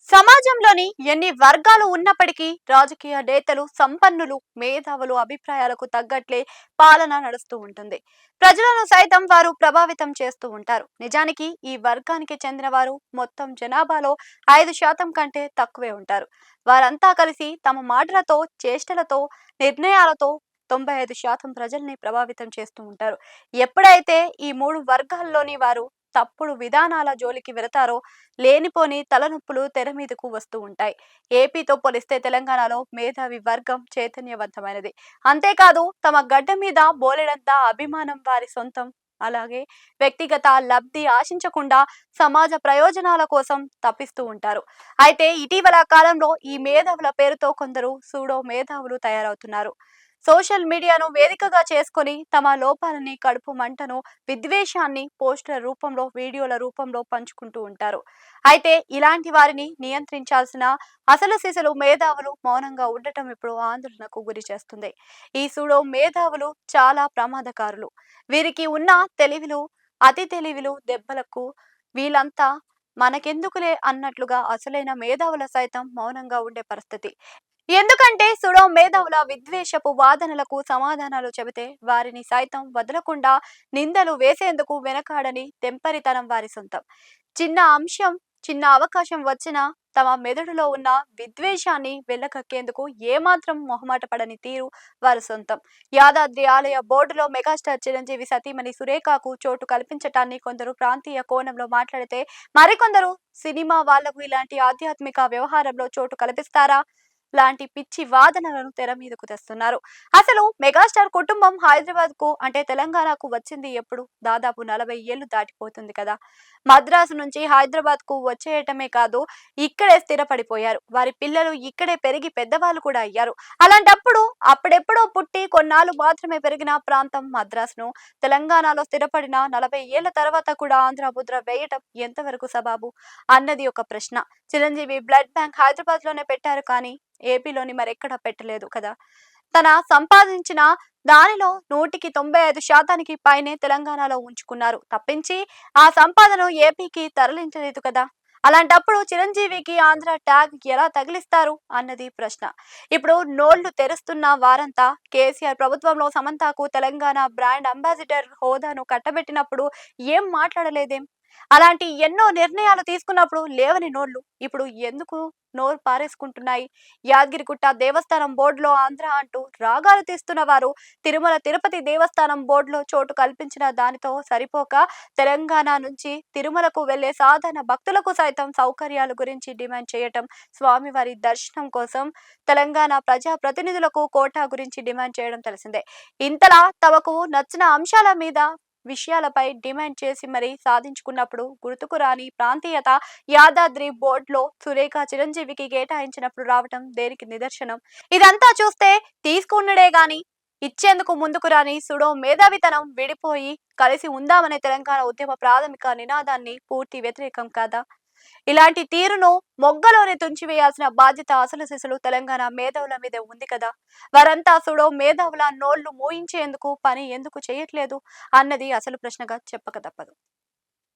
సమాజంలోని ఎన్ని వర్గాలు ఉన్నప్పటికీ రాజకీయ నేతలు, సంపన్నులు, మేధావులు అభిప్రాయాలకు తగ్గట్లే పాలన నడుస్తూ ఉంటుంది. ప్రజలను సైతం వారు ప్రభావితం చేస్తూ ఉంటారు. నిజానికి ఈ వర్గానికి చెందిన వారు మొత్తం జనాభాలో 5% కంటే తక్కువే ఉంటారు. వారంతా కలిసి తమ మాటలతో, చేష్టలతో, నిర్ణయాలతో 95% ప్రజల్ని ప్రభావితం చేస్తూ ఉంటారు. ఎప్పుడైతే ఈ మూడు వర్గాల్లోని వారు తప్పుడు విధానాల జోలికి వెళతారో లేనిపోని తలనొప్పులు తెర మీదకు వస్తూ ఉంటాయి. ఏపీతో పోలిస్తే తెలంగాణలో మేధావి వర్గం చైతన్యవంతమైనది. అంతేకాదు తమ గడ్డ మీద బోలెడంత అభిమానం వారి సొంతం. అలాగే వ్యక్తిగత లబ్ధి ఆశించకుండా సమాజ ప్రయోజనాల కోసం తప్పిస్తూ ఉంటారు. అయితే ఇటీవల కాలంలో ఈ మేధావుల పేరుతో కొందరు సూడో మేధావులు తయారవుతున్నారు. సోషల్ మీడియాను వేదికగా చేసుకొని తమ లోపాలని, కడుపు మంటను, విద్వేషాన్ని పోస్టుల రూపంలో, వీడియోల రూపంలో పంచుకుంటూ ఉంటారు. అయితే ఇలాంటి వారిని నియంత్రించాల్సిన అసలు సిసలు మేధావులు మౌనంగా ఉండటం ఇప్పుడు ఆందోళనకు గురి చేస్తుంది. ఈ సూడో మేధావులు చాలా ప్రమాదకారులు. వీరికి ఉన్న తెలివిలు, అతి తెలివిలు దెబ్బలకు వీళ్ళంతా మనకెందుకులే అన్నట్లుగా అసలైన మేధావుల సైతం మౌనంగా ఉండే పరిస్థితి. ఎందుకంటే సుడో మేధావుల విద్వేషపు వాదనలకు సమాధానాలు చెబితే వారిని సైతం వదలకుండా నిందలు వేసేందుకు వెనకాడని తెంపరితనం వారి సొంతం. చిన్న అంశం, చిన్న అవకాశం వచ్చినా తమ మెదడులో ఉన్న విద్వేషాన్ని వెళ్ళకక్కేందుకు ఏమాత్రం మొహమాట పడని తీరు వారి సొంతం. యాదాద్రి ఆలయ బోర్డులో మెగాస్టార్ చిరంజీవి సతీమణి సురేఖకు చోటు కల్పించటాన్ని కొందరు ప్రాంతీయ కోణంలో మాట్లాడితే, మరికొందరు సినిమా వాళ్లకు ఇలాంటి ఆధ్యాత్మిక వ్యవహారంలో చోటు కల్పిస్తారా లాంటి పిచ్చి వాదనలను తెర మీదకు తెస్తున్నారు. అసలు మెగాస్టార్ కుటుంబం హైదరాబాద్ కు అంటే తెలంగాణకు వచ్చింది ఎప్పుడు? దాదాపు 40 ఏళ్లు దాటిపోతుంది కదా. మద్రాసు నుంచి హైదరాబాద్ కు వచ్చేయటమే కాదు, ఇక్కడే స్థిరపడిపోయారు. వారి పిల్లలు ఇక్కడే పెరిగి పెద్దవాళ్ళు కూడా అయ్యారు. అలాంటప్పుడు అప్పుడెప్పుడో పుట్టి కొన్నాళ్ళు మాత్రమే పెరిగిన ప్రాంతం మద్రాసును తెలంగాణలో స్థిరపడిన 40 ఏళ్ల తర్వాత కూడా ఆంధ్ర ముద్ర వేయటం ఎంతవరకు సబాబు అన్నది ఒక ప్రశ్న. చిరంజీవి బ్లడ్ బ్యాంక్ హైదరాబాద్ లోనే పెట్టారు, కానీ ఏపీలోని మరెక్కడ పెట్టలేదు కదా. తన సంపాదించిన దానిలో 95% పైనే తెలంగాణలో ఉంచుకున్నారు తప్పించి ఆ సంపాదన ఏపీకి తరలించలేదు కదా. అలాంటప్పుడు చిరంజీవికి ఆంధ్ర ట్యాగ్ ఎలా తగిలిస్తారు అన్నది ప్రశ్న. ఇప్పుడు నోళ్లు తెరుస్తున్న వారంతా కేసీఆర్ ప్రభుత్వంలో సమంతకు తెలంగాణ బ్రాండ్ అంబాసిడర్ హోదాను కట్టబెట్టినప్పుడు ఏం మాట్లాడలేదేం? అలాంటి ఎన్నో నిర్ణయాలు తీసుకున్నప్పుడు లేవని నోళ్లు ఇప్పుడు ఎందుకు నోరు పారేసుకుంటున్నాయి? యాదగిరిగుట్ట దేవస్థానం బోర్డులో ఆంధ్ర అంటూ రాగాలు తీస్తున్న వారు తిరుమల తిరుపతి దేవస్థానం బోర్డులో చోటు కల్పించిన దానితో సరిపోక తెలంగాణ నుంచి తిరుమలకు వెళ్లే సాధారణ భక్తులకు సైతం సౌకర్యాల గురించి డిమాండ్ చేయటం, స్వామివారి దర్శనం కోసం తెలంగాణ ప్రజా ప్రతినిధులకు కోటా గురించి డిమాండ్ చేయడం తెలిసిందే. ఇంతలా తమకు నచ్చిన అంశాల మీద విషయాలపై డిమాండ్ చేసి మరీ సాధించుకున్నప్పుడు గుర్తుకు రాని ప్రాంతీయత యాదాద్రి బోర్డులో సురేఖ చిరంజీవికి కేటాయించినప్పుడు రావటం దేనికి నిదర్శనం? ఇదంతా చూస్తే తీసుకున్నడే గాని ఇచ్చేందుకు ముందుకు రాని సుడో మేధావితనం విడిపోయి కలిసి ఉందామనే తెలంగాణ ఉద్యమ ప్రాథమిక నినాదాన్ని పూర్తి వ్యతిరేకం కాదా? ఇలాంటి తీరును మొగ్గలోనే తుంచివేయాల్సిన బాధ్యత అసలు సిసలు తెలంగాణ మేధావుల మీదే ఉంది కదా. వారంతా సుడో మేధావుల నోళ్లు మూయించేందుకు పని ఎందుకు చేయట్లేదు అన్నది అసలు ప్రశ్నగా చెప్పక తప్పదు.